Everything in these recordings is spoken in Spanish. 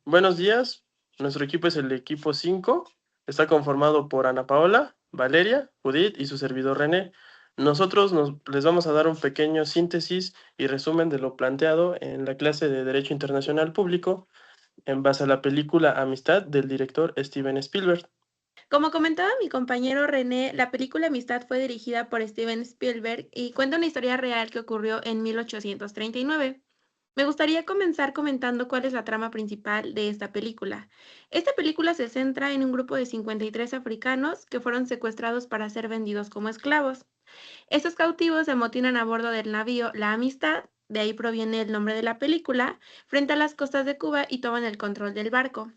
Buenos días, nuestro equipo es el equipo 5. Está conformado por Ana Paola, Valeria, Judith y su servidor René. Les vamos a dar un pequeño síntesis y resumen de lo planteado en la clase de Derecho Internacional Público en base a la película Amistad del director Steven Spielberg. Como comentaba mi compañero René, la película Amistad fue dirigida por Steven Spielberg y cuenta una historia real que ocurrió en 1839. Me gustaría comenzar comentando cuál es la trama principal de esta película. Esta película se centra en un grupo de 53 africanos que fueron secuestrados para ser vendidos como esclavos. Estos cautivos se amotinan a bordo del navío La Amistad, de ahí proviene el nombre de la película, frente a las costas de Cuba y toman el control del barco.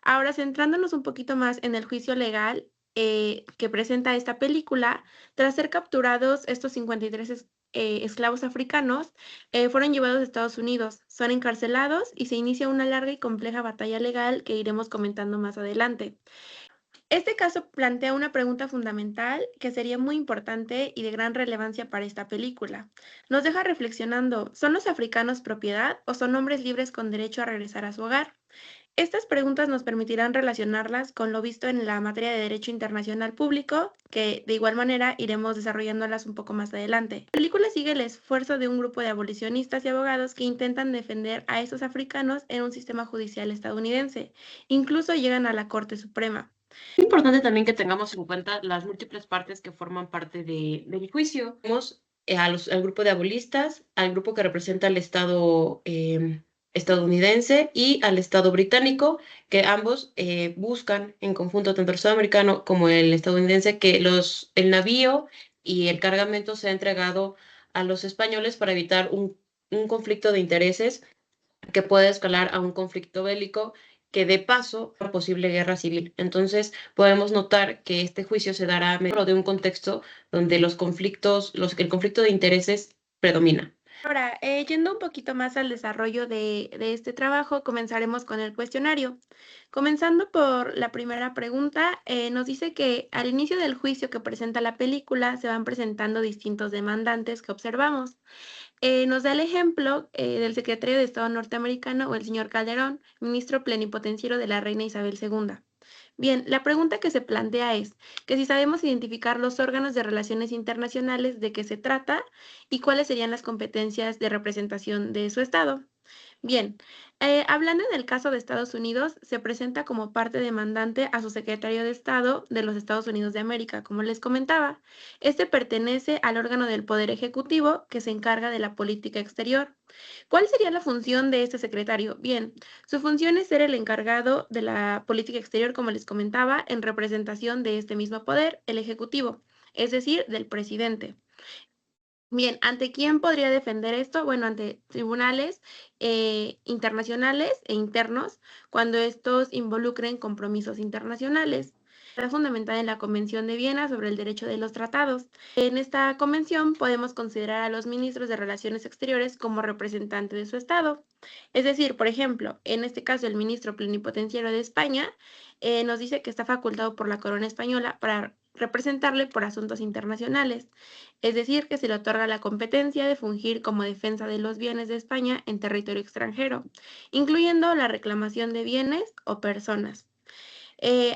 Ahora, centrándonos un poquito más en el juicio legal que presenta esta película, tras ser capturados, estos 53 esclavos africanos fueron llevados a Estados Unidos, son encarcelados y se inicia una larga y compleja batalla legal que iremos comentando más adelante. Este caso plantea una pregunta fundamental que sería muy importante y de gran relevancia para esta película. Nos deja reflexionando, ¿son los africanos propiedad o son hombres libres con derecho a regresar a su hogar? Estas preguntas nos permitirán relacionarlas con lo visto en la materia de Derecho Internacional Público, que de igual manera iremos desarrollándolas un poco más adelante. La película sigue el esfuerzo de un grupo de abolicionistas y abogados que intentan defender a estos africanos en un sistema judicial estadounidense. Incluso llegan a la Corte Suprema. Es importante también que tengamos en cuenta las múltiples partes que forman parte del juicio. Tenemos al grupo de abolistas, al grupo que representa al Estado estadounidense y al Estado británico, que ambos buscan en conjunto, tanto el Estado americano como el estadounidense, que el navío y el cargamento sea entregado a los españoles para evitar un conflicto de intereses que puede escalar a un conflicto bélico que de paso a posible guerra civil. Entonces, podemos notar que este juicio se dará dentro de un contexto donde el conflicto de intereses predomina. Ahora, yendo un poquito más al desarrollo de este trabajo, comenzaremos con el cuestionario. Comenzando por la primera pregunta, nos dice que al inicio del juicio que presenta la película se van presentando distintos demandantes que observamos. Nos da el ejemplo del secretario de Estado norteamericano o el señor Calderón, ministro plenipotenciario de la reina Isabel II. Bien, la pregunta que se plantea es que si sabemos identificar los órganos de relaciones internacionales de qué se trata y cuáles serían las competencias de representación de su Estado. Bien, hablando en el caso de Estados Unidos, se presenta como parte demandante a su secretario de Estado de los Estados Unidos de América, como les comentaba. Este pertenece al órgano del Poder Ejecutivo que se encarga de la política exterior. ¿Cuál sería la función de este secretario? Bien, su función es ser el encargado de la política exterior, como les comentaba, en representación de este mismo poder, el Ejecutivo, es decir, del presidente. Bien, ¿ante quién podría defender esto? Bueno, ante tribunales internacionales e internos, cuando estos involucren compromisos internacionales. Está fundamentada en la Convención de Viena sobre el Derecho de los Tratados. En esta convención podemos considerar a los ministros de Relaciones Exteriores como representantes de su Estado. Es decir, por ejemplo, en este caso el ministro plenipotenciario de España nos dice que está facultado por la corona española para representarle por asuntos internacionales. Es decir, que se le otorga la competencia de fungir como defensa de los bienes de España en territorio extranjero, incluyendo la reclamación de bienes o personas.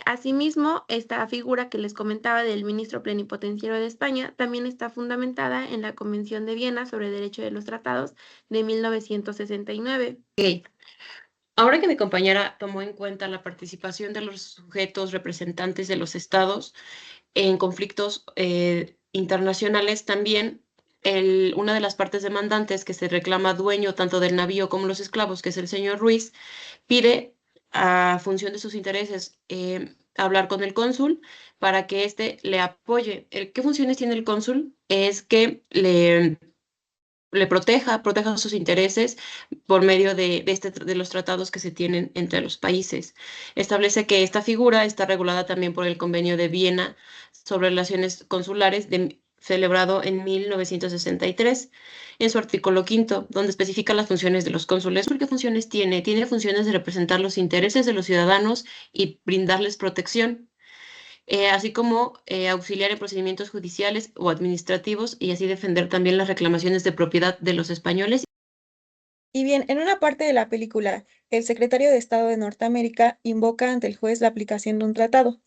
Asimismo, esta figura que les comentaba del ministro plenipotenciario de España también está fundamentada en la Convención de Viena sobre el Derecho de los Tratados de 1969. Okay. Ahora que mi compañera tomó en cuenta la participación de los sujetos representantes de los estados en conflictos internacionales, también una de las partes demandantes que se reclama dueño tanto del navío como los esclavos, que es el señor Ruiz, pide a función de sus intereses hablar con el cónsul para que éste le apoye. ¿Qué funciones tiene el cónsul? Es que le proteja sus intereses por medio de los tratados que se tienen entre los países. Establece que esta figura está regulada también por el Convenio de Viena sobre relaciones consulares celebrado en 1963, en su artículo quinto, donde especifica las funciones de los cónsules. ¿Qué funciones tiene? Tiene funciones de representar los intereses de los ciudadanos y brindarles protección, así como auxiliar en procedimientos judiciales o administrativos y así defender también las reclamaciones de propiedad de los españoles Y bien, en una parte de la película, el secretario de Estado de Norteamérica invoca ante el juez la aplicación de un tratado.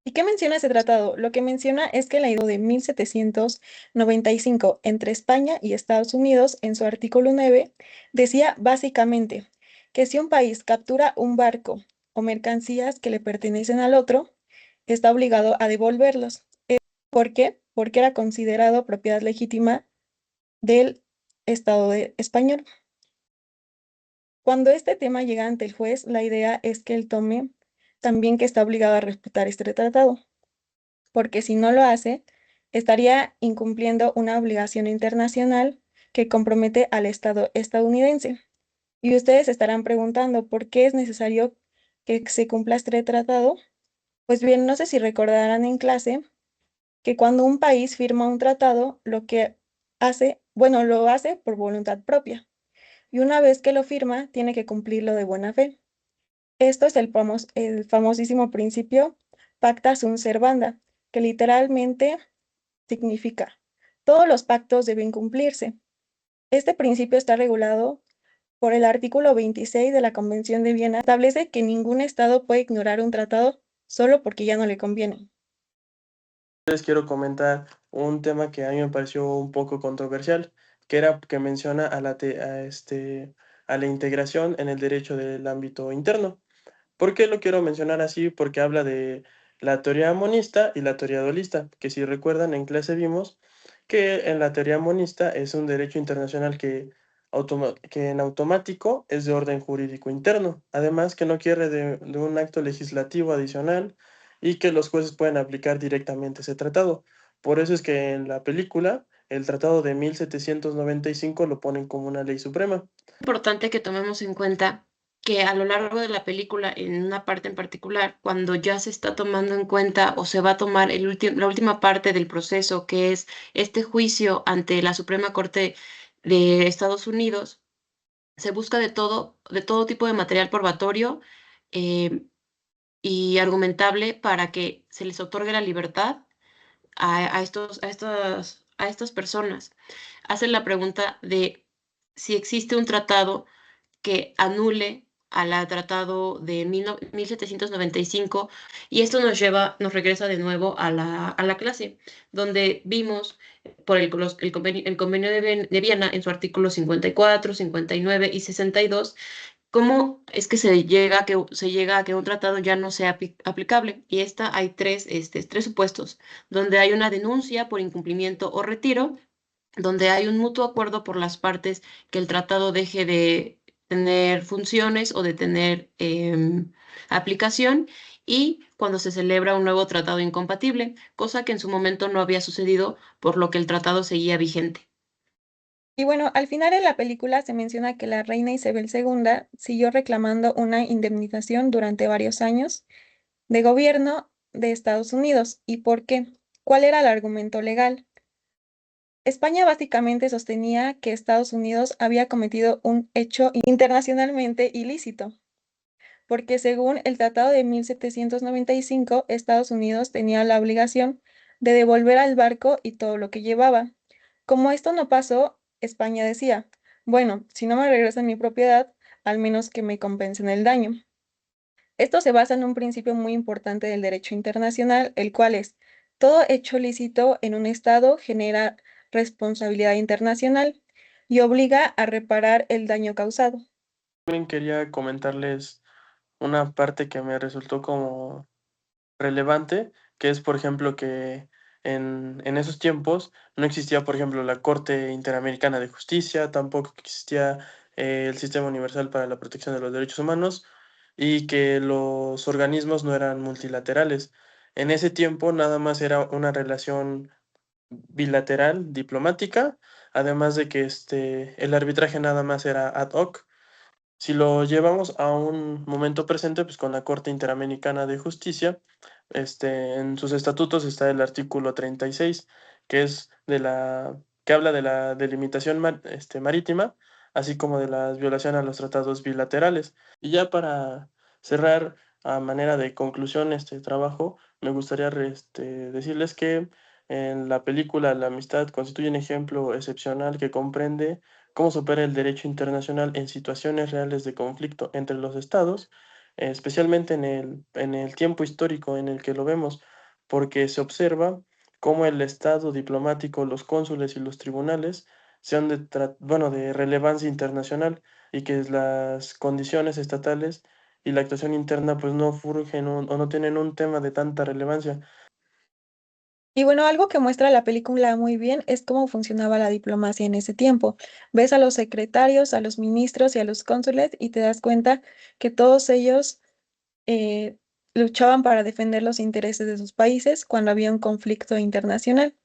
¿Y qué menciona ese tratado? Lo que menciona es que la idea de 1795 entre España y Estados Unidos, en su artículo 9, decía básicamente que si un país captura un barco o mercancías que le pertenecen al otro, está obligado a devolverlos. ¿Por qué? Porque era considerado propiedad legítima del español. Cuando este tema llega ante el juez, la idea es que él tome también que está obligado a respetar este tratado, porque si no lo hace, estaría incumpliendo una obligación internacional que compromete al Estado estadounidense. Y ustedes estarán preguntando por qué es necesario que se cumpla este tratado. Pues bien, no sé si recordarán en clase que cuando un país firma un tratado, lo que hace, bueno, lo hace por voluntad propia. Y una vez que lo firma, tiene que cumplirlo de buena fe. Esto es el famosísimo principio pacta sunt servanda, que literalmente significa todos los pactos deben cumplirse. Este principio está regulado por el artículo 26 de la Convención de Viena. Establece que ningún Estado puede ignorar un tratado solo porque ya no le conviene. Les quiero comentar un tema que a mí me pareció un poco controversial, que era que menciona a la integración en el derecho del ámbito interno. ¿Por qué lo quiero mencionar así? Porque habla de la teoría monista y la teoría dualista, que si recuerdan en clase vimos que en la teoría monista es un derecho internacional que en automático es de orden jurídico interno, además que no quiere de un acto legislativo adicional y que los jueces pueden aplicar directamente ese tratado. Por eso es que en la película el tratado de 1795 lo ponen como una ley suprema. Importante que tomemos en cuenta que a lo largo de la película, en una parte en particular, cuando ya se está tomando en cuenta o se va a tomar la última parte del proceso, que es este juicio ante la Suprema Corte de Estados Unidos, se busca de todo tipo de material probatorio eh, y argumentable para que se les otorgue la libertad a estas personas. Hacen la pregunta de si existe un tratado que anule al tratado de 1795 y esto nos regresa de nuevo a la clase, donde vimos por el convenio de Viena en su artículo 54, 59 y 62 cómo es que se llega a que un tratado ya no sea aplicable. Y esta hay tres supuestos, donde hay una denuncia por incumplimiento o retiro, donde hay un mutuo acuerdo por las partes que el tratado deje de tener funciones o de tener aplicación, y cuando se celebra un nuevo tratado incompatible, cosa que en su momento no había sucedido, por lo que el tratado seguía vigente. Y bueno, al final de la película se menciona que la reina Isabel II siguió reclamando una indemnización durante varios años de gobierno de Estados Unidos. ¿Y por qué? ¿Cuál era el argumento legal? España básicamente sostenía que Estados Unidos había cometido un hecho internacionalmente ilícito, porque según el Tratado de 1795, Estados Unidos tenía la obligación de devolver al barco y todo lo que llevaba. Como esto no pasó, España decía, bueno, si no me regresan mi propiedad, al menos que me compensen el daño. Esto se basa en un principio muy importante del derecho internacional, el cual es, todo hecho lícito en un Estado genera responsabilidad internacional y obliga a reparar el daño causado. También quería comentarles una parte que me resultó como relevante, que es, por ejemplo, que en esos tiempos no existía, por ejemplo, la Corte Interamericana de Justicia, tampoco existía el Sistema Universal para la Protección de los Derechos Humanos y que los organismos no eran multilaterales. En ese tiempo nada más era una relación bilateral, diplomática, además de que el arbitraje nada más era ad hoc. Si lo llevamos a un momento presente, pues con la Corte Interamericana de Justicia, en sus estatutos está el artículo 36, que es que habla de la delimitación marítima, así como de la violación a los tratados bilaterales. Y ya para cerrar a manera de conclusión este trabajo, me gustaría decirles que en la película La amistad constituye un ejemplo excepcional que comprende cómo se opera el derecho internacional en situaciones reales de conflicto entre los estados, especialmente en el tiempo histórico en el que lo vemos, porque se observa cómo el estado diplomático, los cónsules y los tribunales sean de relevancia internacional y que las condiciones estatales y la actuación interna pues no surgen o no tienen un tema de tanta relevancia. Y bueno, algo que muestra la película muy bien es cómo funcionaba la diplomacia en ese tiempo. Ves a los secretarios, a los ministros y a los cónsules y te das cuenta que todos ellos eh, luchaban para defender los intereses de sus países cuando había un conflicto internacional.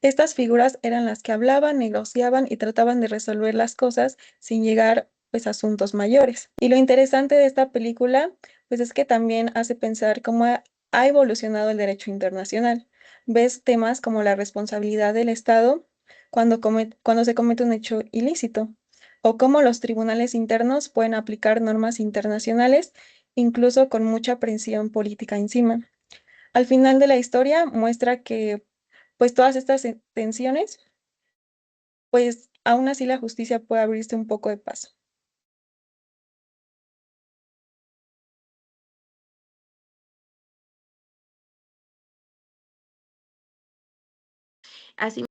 Estas figuras eran las que hablaban, negociaban y trataban de resolver las cosas sin llegar pues a asuntos mayores. Y lo interesante de esta película pues es que también hace pensar cómo ha evolucionado el derecho internacional. Ves temas como la responsabilidad del Estado cuando se comete un hecho ilícito o cómo los tribunales internos pueden aplicar normas internacionales incluso con mucha presión política encima. Al final de la historia muestra que pues todas estas tensiones, pues aún así la justicia puede abrirse un poco de paso. Así